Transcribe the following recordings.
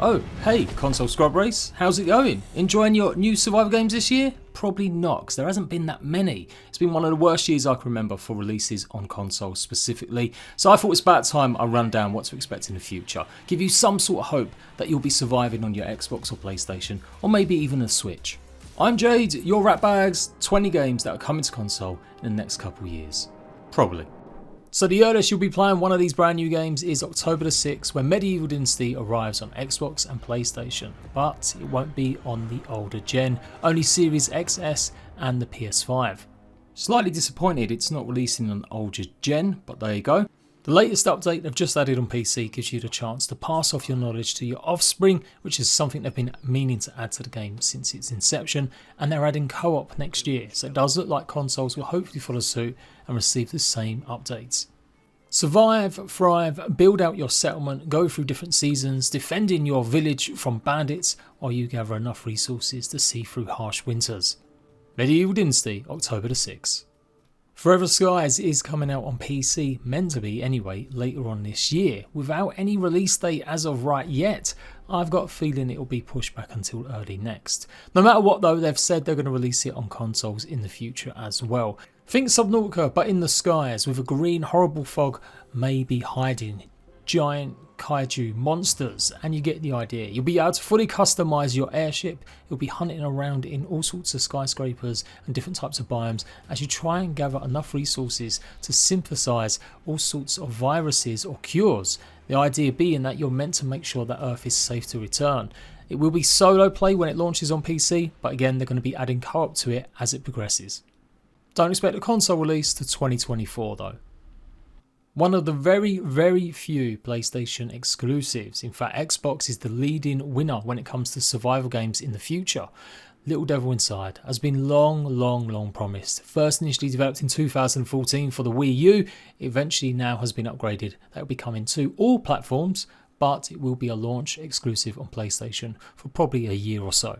Oh, hey, Console Scrub Race, how's it going? Enjoying your new survival games this year? Probably not, because there hasn't been that many. It's been one of the worst years I can remember for releases on consoles specifically, so I thought it's about time I run down what to expect in the future, give you some sort of hope that you'll be surviving on your Xbox or PlayStation, or maybe even a Switch. I'm Jade, your rat bags, 20 games that are coming to console in the next couple years. Probably. So the earliest you'll be playing one of these brand new games is October the 6th, when Medieval Dynasty arrives on Xbox and PlayStation, but it won't be on the older gen, only Series XS and the PS5. Slightly disappointed it's not releasing on older gen, but there you go. The latest update they've just added on PC gives you the chance to pass off your knowledge to your offspring, which is something they've been meaning to add to the game since its inception, and they're adding co-op next year, so it does look like consoles will hopefully follow suit and receive the same updates. Survive, thrive, build out your settlement, go through different seasons, defending your village from bandits while you gather enough resources to see through harsh winters. Medieval Dynasty, October the 6th. Forever Skies is coming out on PC, meant to be anyway, later on this year, without any release date as of right yet. I've got a feeling it'll be pushed back until early next. No matter what though, they've said they're going to release it on consoles in the future as well. Think Subnautica, but in the skies, with a green horrible fog maybe hiding giant kaiju monsters, and you get the idea. You'll be able to fully customise your airship, you'll be hunting around in all sorts of skyscrapers and different types of biomes as you try and gather enough resources to synthesise all sorts of viruses or cures. The idea being that you're meant to make sure that Earth is safe to return. It will be solo play when it launches on PC, but again they're going to be adding co-op to it as it progresses. Don't expect a console release to 2024 though. One of the very few PlayStation exclusives, in fact Xbox is the leading winner when it comes to survival games in the future. Little Devil Inside has been long promised. First initially developed in 2014 for the Wii U, eventually now has been upgraded. That will be coming to all platforms, but it will be a launch exclusive on PlayStation for probably a year or so.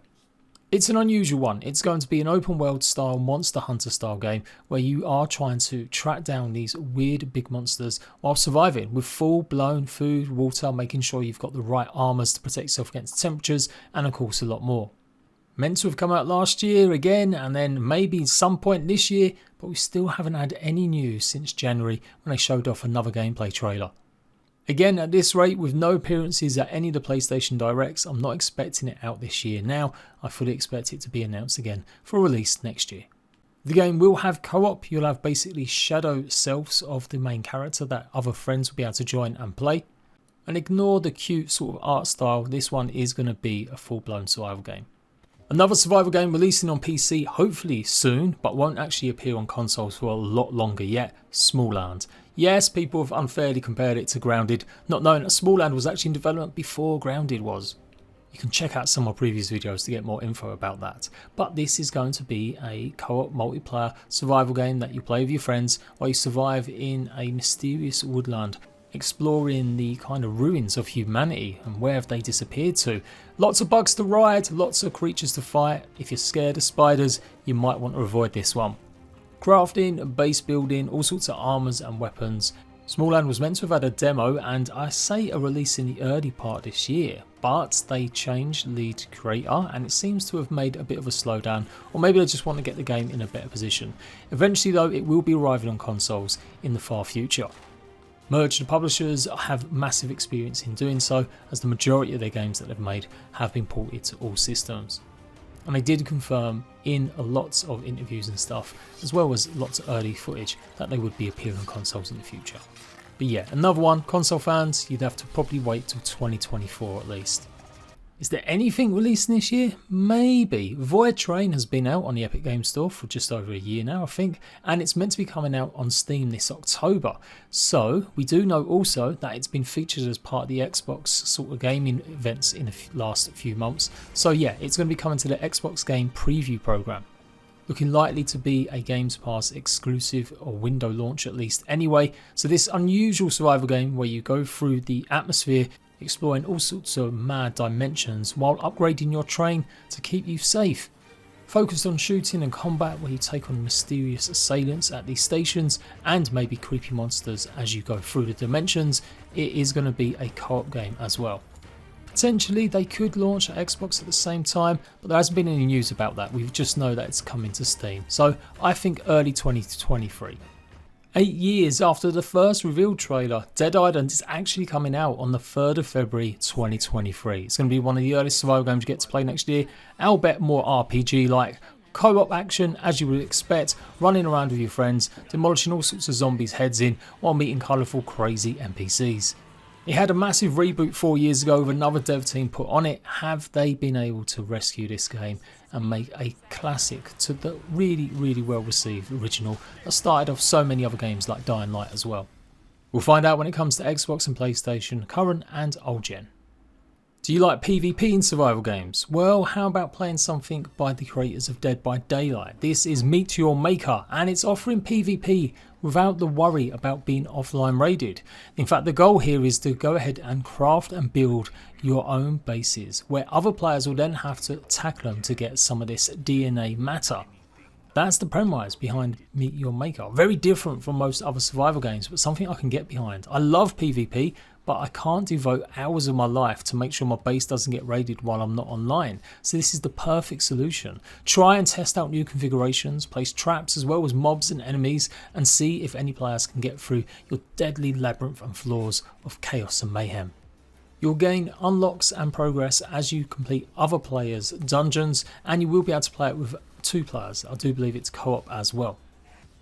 It's an unusual one. It's going to be an open world style Monster Hunter style game where you are trying to track down these weird big monsters while surviving with full blown food, water, making sure you've got the right armours to protect yourself against temperatures, and of course a lot more. Meant to have come out last year again, and then maybe some point this year, but we still haven't had any news since January when they showed off another gameplay trailer. Again, at this rate, with no appearances at any of the PlayStation Directs, I'm not expecting it out this year now. I fully expect it to be announced again for release next year. The game will have co-op. You'll have basically shadow selves of the main character that other friends will be able to join and play. And ignore the cute sort of art style, this one is going to be a full-blown survival game. Another survival game releasing on PC hopefully soon, but won't actually appear on consoles for a lot longer yet, Smalland. Yes, people have unfairly compared it to Grounded, not knowing that Smalland was actually in development before Grounded was. You can check out some of my previous videos to get more info about that. But this is going to be a co-op multiplayer survival game that you play with your friends while you survive in a mysterious woodland, exploring the kind of ruins of humanity and where have they disappeared to. Lots of bugs to ride, lots of creatures to fight. If you're scared of spiders, you might want to avoid this one. Crafting, base building, all sorts of armours and weapons. Smalland was meant to have had a demo and I say a release in the early part this year, but they changed lead creator and it seems to have made a bit of a slowdown, or maybe they just want to get the game in a better position. Eventually though, it will be arriving on consoles in the far future. Merge the publishers have massive experience in doing so, as the majority of their games that they've made have been ported to all systems. And they did confirm in lots of interviews and stuff, as well as lots of early footage, that they would be appearing on consoles in the future. But yeah, another one, console fans, you'd have to probably wait till 2024 at least. Is there anything releasing this year? Maybe. Void Train has been out on the Epic Games Store for just over a year now, I think, and it's meant to be coming out on Steam this October. So we do know also that it's been featured as part of the Xbox sort of gaming events in the last few months. So yeah, it's going to be coming to the Xbox Game Preview program. Looking likely to be a Games Pass exclusive or window launch at least anyway. So this unusual survival game where you go through the atmosphere, exploring all sorts of mad dimensions while upgrading your train to keep you safe. Focused on shooting and combat where you take on mysterious assailants at these stations and maybe creepy monsters as you go through the dimensions, it is going to be a co-op game as well. Potentially they could launch at Xbox at the same time, but there hasn't been any news about that. We just know that it's coming to Steam. So I think early 2023. 8 years after the first revealed trailer, Dead Island is actually coming out on the 3rd of February 2023. It's going to be one of the earliest survival games you get to play next year. I'll bet more RPG-like. Co-op action, as you would expect, running around with your friends, demolishing all sorts of zombies' heads in while meeting colourful, crazy NPCs. It had a massive reboot 4 years ago with another dev team put on it. Have they been able to rescue this game and make a classic to the really, really well received original that started off so many other games like Dying Light as well? We'll find out when it comes to Xbox and PlayStation, current and old gen. Do you like PvP in survival games? Well, how about playing something by the creators of Dead by Daylight? This is Meet Your Maker, and it's offering PvP without the worry about being offline raided. In fact, the goal here is to go ahead and craft and build your own bases, where other players will then have to tackle them to get some of this DNA matter. That's the premise behind Meet Your Maker. Very different from most other survival games, but something I can get behind. I love PvP, but I can't devote hours of my life to make sure my base doesn't get raided while I'm not online. So this is the perfect solution. Try and test out new configurations, place traps as well as mobs and enemies, and see if any players can get through your deadly labyrinth and floors of chaos and mayhem. You'll gain unlocks and progress as you complete other players' dungeons, and you will be able to play it with 2 players. I do believe it's co-op as well.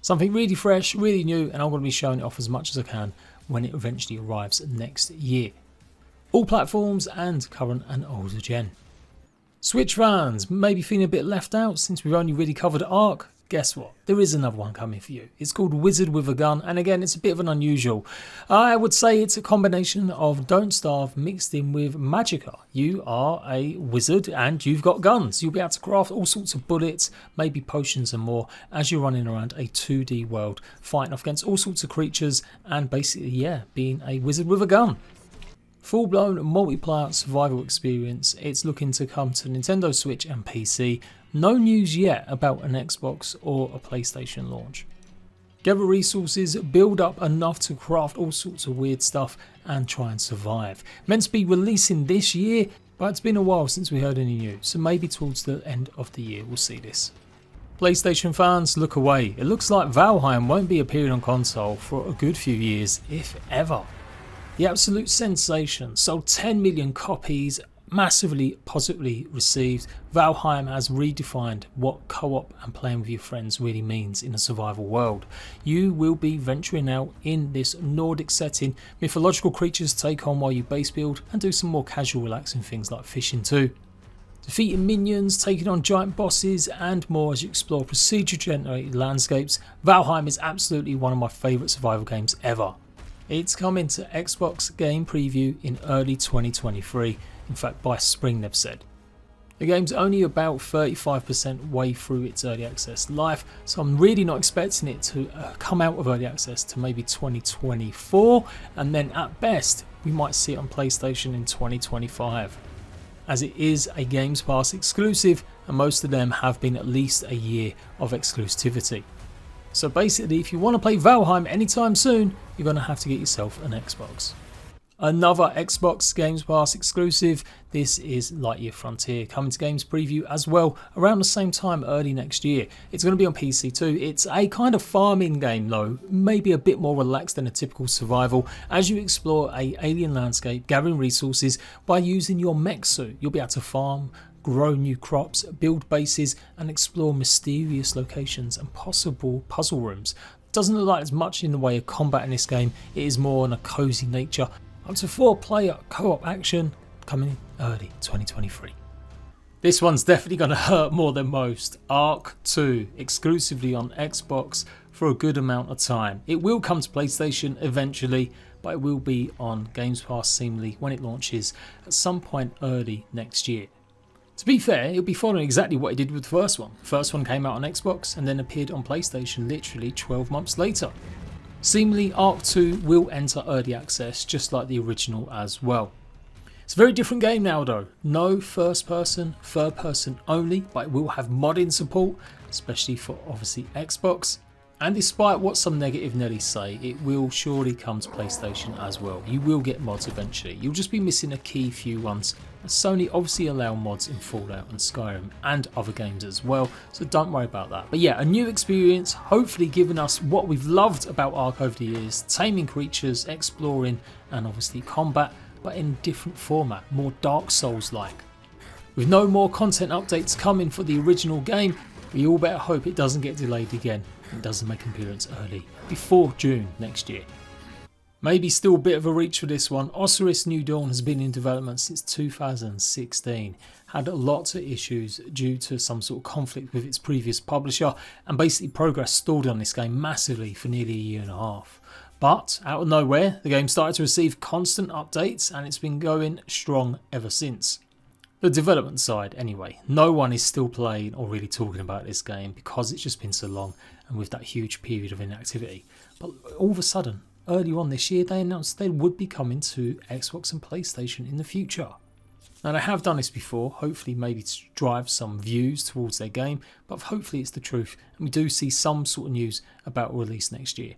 Something really fresh, really new, and I'm going to be showing it off as much as I can when it eventually arrives next year. All platforms and current and older gen. Switch fans may be feeling a bit left out since we've only really covered Ark. Guess what? There is another one coming for you. It's called Wizard with a Gun, and again it's a bit of an unusual. I would say it's a combination of Don't Starve mixed in with Magicka. You are a wizard and you've got guns. You'll be able to craft all sorts of bullets, maybe potions and more, as you're running around a 2D world, fighting off against all sorts of creatures and basically, yeah, being a wizard with a gun. Full-blown multiplayer survival experience. It's looking to come to Nintendo Switch and PC. No news yet about an Xbox or a PlayStation launch. Gather resources, build up enough to craft all sorts of weird stuff and try and survive. Meant to be releasing this year, but it's been a while since we heard any news, so maybe towards the end of the year we'll see this. PlayStation fans, look away. It looks like Valheim won't be appearing on console for a good few years, if ever. The absolute sensation, sold 10 million copies, massively positively received. Valheim has redefined what co-op and playing with your friends really means in a survival world. You will be venturing out in this Nordic setting, mythological creatures take on while you base build, and do some more casual relaxing things like fishing too. Defeating minions, taking on giant bosses and more as you explore procedure generated landscapes. Valheim is absolutely one of my favourite survival games ever. It's coming to Xbox Game Preview in early 2023, in fact by spring they've said. The game's only about 35% way through its early access life, so I'm really not expecting it to come out of early access to maybe 2024, and then at best we might see it on PlayStation in 2025. As it is a Games Pass exclusive, and most of them have been at least a year of exclusivity. So basically, if you want to play Valheim anytime soon, you're going to have to get yourself an Xbox. Another Xbox Games Pass exclusive, this is Lightyear Frontier, coming to Games Preview as well around the same time early next year. It's going to be on PC too. It's a kind of farming game though, maybe a bit more relaxed than a typical survival, as you explore a alien landscape, gathering resources by using your mech suit. You'll be able to farm, grow new crops, build bases and explore mysterious locations and possible puzzle rooms. Doesn't look like there's much in the way of combat in this game, it is more on a cozy nature. Up to 4-player co-op action, coming early 2023. This one's definitely going to hurt more than most. Ark 2, exclusively on Xbox for a good amount of time. It will come to PlayStation eventually, but it will be on Games Pass seemingly when it launches at some point early next year. To be fair, it'll be following exactly what it did with the first one. The first one came out on Xbox and then appeared on PlayStation literally 12 months later. Seemingly, Ark 2 will enter early access just like the original as well. It's a very different game now though. No first person, third person only, but it will have modding support, especially for obviously Xbox. And despite what some negative Nellies say, it will surely come to PlayStation as well. You will get mods eventually. You'll just be missing a key few ones. Sony obviously allow mods in Fallout and Skyrim and other games as well, so don't worry about that. But yeah, a new experience, hopefully giving us what we've loved about Ark over the years, taming creatures, exploring and obviously combat, but in different format, more Dark Souls-like. With no more content updates coming for the original game, we all better hope it doesn't get delayed again and doesn't make an appearance early, before June next year. Maybe still a bit of a reach for this one. Osiris New Dawn has been in development since 2016, had lots of issues due to some sort of conflict with its previous publisher, and basically progress stalled on this game massively for nearly a year and a half. But out of nowhere, the game started to receive constant updates and it's been going strong ever since. The development side anyway, no one is still playing or really talking about this game because it's just been so long and with that huge period of inactivity. But all of a sudden, earlier on this year, they announced they would be coming to Xbox and PlayStation in the future. Now they have done this before, hopefully maybe to drive some views towards their game, but hopefully it's the truth and we do see some sort of news about release next year.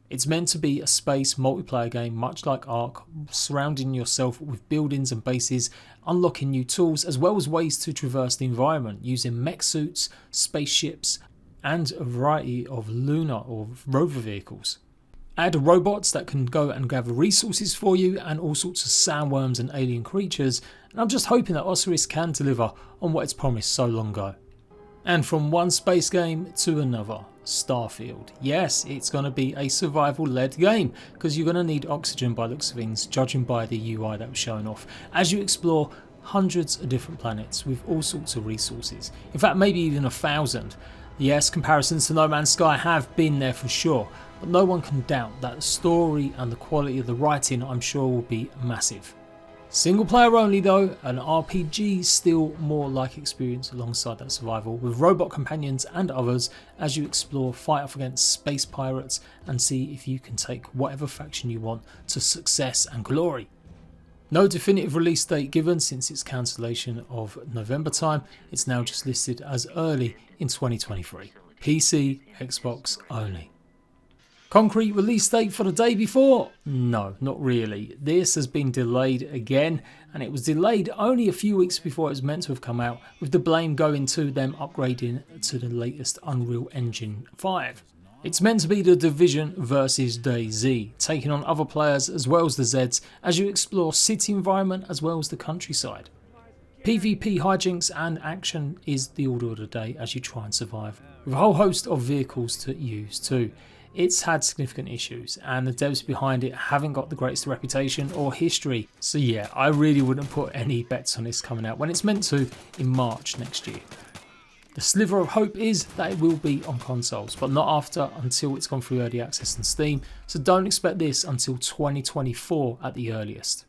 It's meant to be a space multiplayer game much like Ark, surrounding yourself with buildings and bases, unlocking new tools as well as ways to traverse the environment using mech suits, spaceships and a variety of lunar or rover vehicles. Add robots that can go and gather resources for you and all sorts of sandworms and alien creatures, and I'm just hoping that Osiris can deliver on what it's promised so long ago. And from one space game to another, Starfield. Yes, it's going to be a survival-led game because you're going to need oxygen by the looks of things, judging by the UI that was shown off, as you explore hundreds of different planets with all sorts of resources. In fact, maybe even 1,000. Yes, comparisons to No Man's Sky have been there for sure, but no one can doubt that the story and the quality of the writing I'm sure will be massive. Single player only though, an RPG still more like experience alongside that survival with robot companions and others as you explore, fight off against space pirates and see if you can take whatever faction you want to success and glory. No definitive release date given since its cancellation of November time, it's now just listed as early in 2023. PC, Xbox only. Concrete release date for the day before? No, not really. This has been delayed again, and it was delayed only a few weeks before it was meant to have come out, with the blame going to them upgrading to the latest Unreal Engine 5. It's meant to be The Division versus DayZ, taking on other players as well as the Zeds as you explore city environment as well as the countryside. PvP hijinks and action is the order of the day as you try and survive, with a whole host of vehicles to use too. It's had significant issues and the devs behind it haven't got the greatest reputation or history, so yeah, I really wouldn't put any bets on this coming out when it's meant to in March next year. The sliver of hope is that it will be on consoles, but not until it's gone through early access on Steam, so don't expect this until 2024 at the earliest.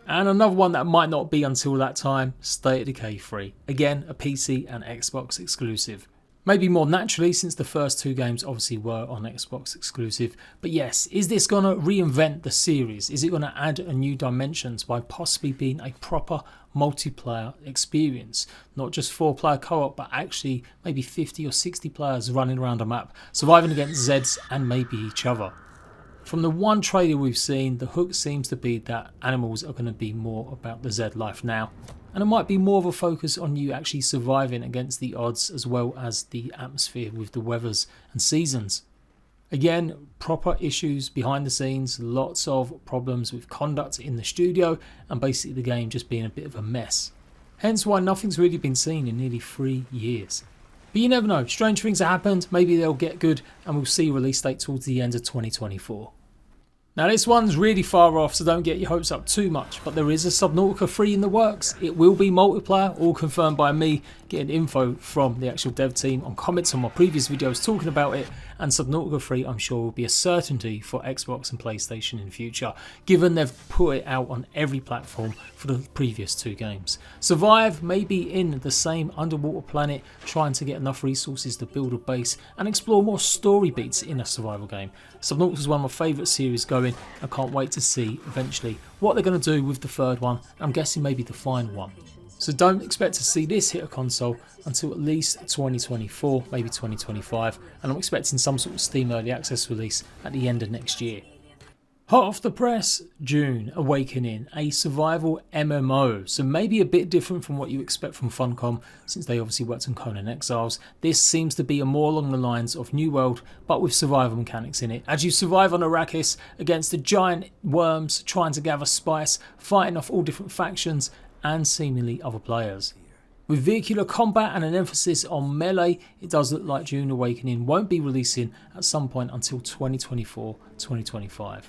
And another one that might not be until that time, State of Decay 3, again a PC and Xbox exclusive. Maybe more naturally since the first two games obviously were on Xbox exclusive, but yes, is this going to reinvent the series? Is it going to add a new dimensions by possibly being a proper multiplayer experience? Not just 4-player co-op, but actually maybe 50 or 60 players running around a map, surviving against Zeds and maybe each other. From the one trailer we've seen, the hook seems to be that animals are going to be more about the Zed life now. And it might be more of a focus on you actually surviving against the odds as well as the atmosphere with the weathers and seasons. Again, proper issues behind the scenes, lots of problems with conduct in the studio and basically the game just being a bit of a mess. Hence why nothing's really been seen in nearly 3 years. But you never know, strange things have happened, maybe they'll get good and we'll see a release date towards the end of 2024. Now this one's really far off, so don't get your hopes up too much, but there is a Subnautica 3 in the works. It will be multiplayer, all confirmed by me getting info from the actual dev team on comments on my previous videos talking about it, and Subnautica 3 I'm sure will be a certainty for Xbox and PlayStation in future, given they've put it out on every platform for the previous 2 games. Survive may be in the same underwater planet, trying to get enough resources to build a base and explore more story beats in a survival game. Subnautica is one of my favourite series going. I can't wait to see eventually what they're going to do with the third one. I'm guessing maybe the final one. So don't expect to see this hit a console until at least 2024, maybe 2025, and I'm expecting some sort of Steam Early Access release at the end of next year. Hot off the press, Dune Awakening, a survival MMO, so maybe a bit different from what you expect from Funcom, since they obviously worked on Conan Exiles. This seems to be more along the lines of New World, but with survival mechanics in it, as you survive on Arrakis against the giant worms, trying to gather spice, fighting off all different factions, and seemingly other players. With vehicular combat and an emphasis on melee, it does look like Dune Awakening won't be releasing at some point until 2024-2025.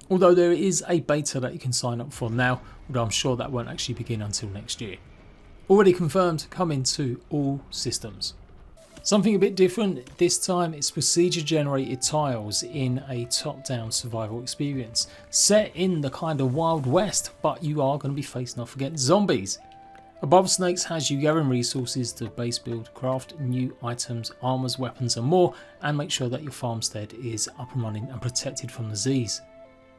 Although there is a beta that you can sign up for now, although I'm sure that won't actually begin until next year. Already confirmed, coming to all systems. Something a bit different, this time it's procedure generated tiles in a top-down survival experience. Set in the kind of Wild West, but you are going to be facing off against zombies. Above Snakes has you gathering resources to base build, craft new items, armors, weapons and more, and make sure that your farmstead is up and running and protected from disease.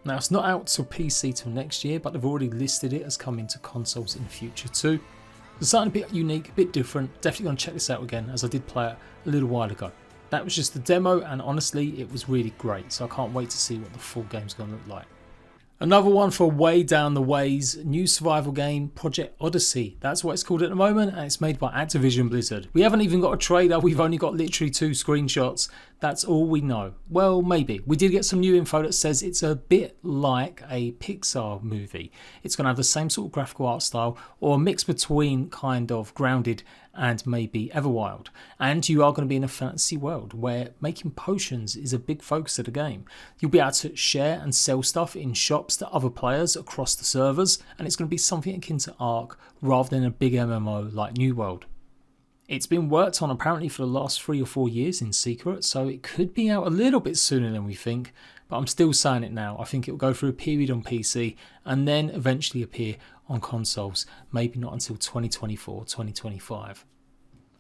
Now it's not out till PC till next year, but they've already listed it as coming to consoles in the future too. It's something a bit unique, a bit different. Definitely going to check this out again, as I did play it a little while ago. That was just the demo, and honestly it was really great, so I can't wait to see what the full game's going to look like. Another one for way down the ways, new survival game, Project Odyssey. That's what it's called at the moment, and it's made by Activision Blizzard. We haven't even got a trailer, we've only got literally 2 screenshots. That's all we know. Well, maybe. We did get some new info that says it's a bit like a Pixar movie. It's going to have the same sort of graphical art style, or a mix between kind of Grounded and maybe Everwild. And you are going to be in a fantasy world where making potions is a big focus of the game. You'll be able to share and sell stuff in shops to other players across the servers, and it's going to be something akin to Ark rather than a big MMO like New World. It's been worked on apparently for the last 3 or 4 years in secret, so it could be out a little bit sooner than we think, but I'm still saying it now. I think it will go through a period on PC and then eventually appear on consoles, maybe not until 2024-2025.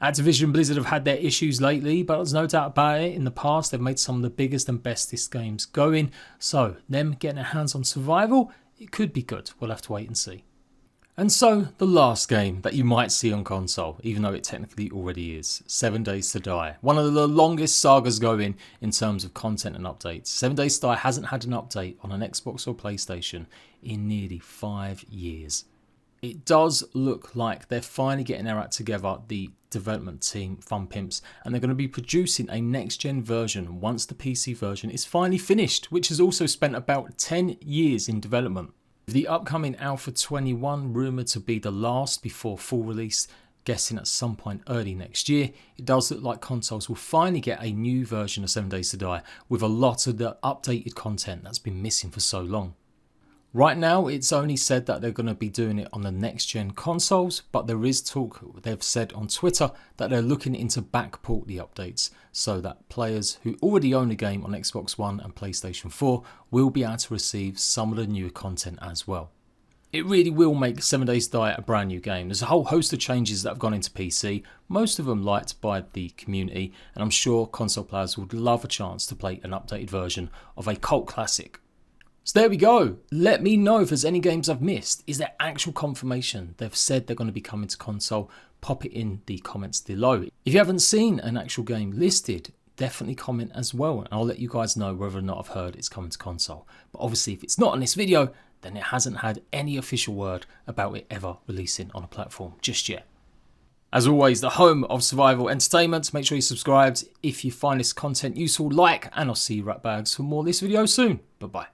Activision Blizzard have had their issues lately, but there's no doubt about it, in the past they've made some of the biggest and bestest games going, so them getting their hands on survival, it could be good. We'll have to wait and see. And so, the last game that you might see on console, even though it technically already is, 7 Days to Die. One of the longest sagas going in terms of content and updates. 7 Days to Die hasn't had an update on an Xbox or PlayStation in nearly 5 years. It does look like they're finally getting their act together, the development team, Fun Pimps, and they're going to be producing a next-gen version once the PC version is finally finished, which has also spent about 10 years in development. The upcoming Alpha 21, rumoured to be the last before full release, guessing at some point early next year, it does look like consoles will finally get a new version of 7 Days to Die with a lot of the updated content that's been missing for so long. Right now, it's only said that they're going to be doing it on the next-gen consoles, but there is talk, they've said on Twitter, that they're looking into backport the updates so that players who already own the game on Xbox One and PlayStation 4 will be able to receive some of the newer content as well. It really will make 7 Days to Die a brand new game. There's a whole host of changes that have gone into PC, most of them liked by the community, and I'm sure console players would love a chance to play an updated version of a cult classic. So there we go. Let me know if there's any games I've missed. Is there actual confirmation? They've said they're going to be coming to console. Pop it in the comments below. If you haven't seen an actual game listed, definitely comment as well, and I'll let you guys know whether or not I've heard it's coming to console. But obviously if it's not on this video, then it hasn't had any official word about it ever releasing on a platform just yet. As always, the home of survival entertainment. Make sure you're subscribed if you find this content useful, like, and I'll see you rat bags for more of this video soon. Bye bye.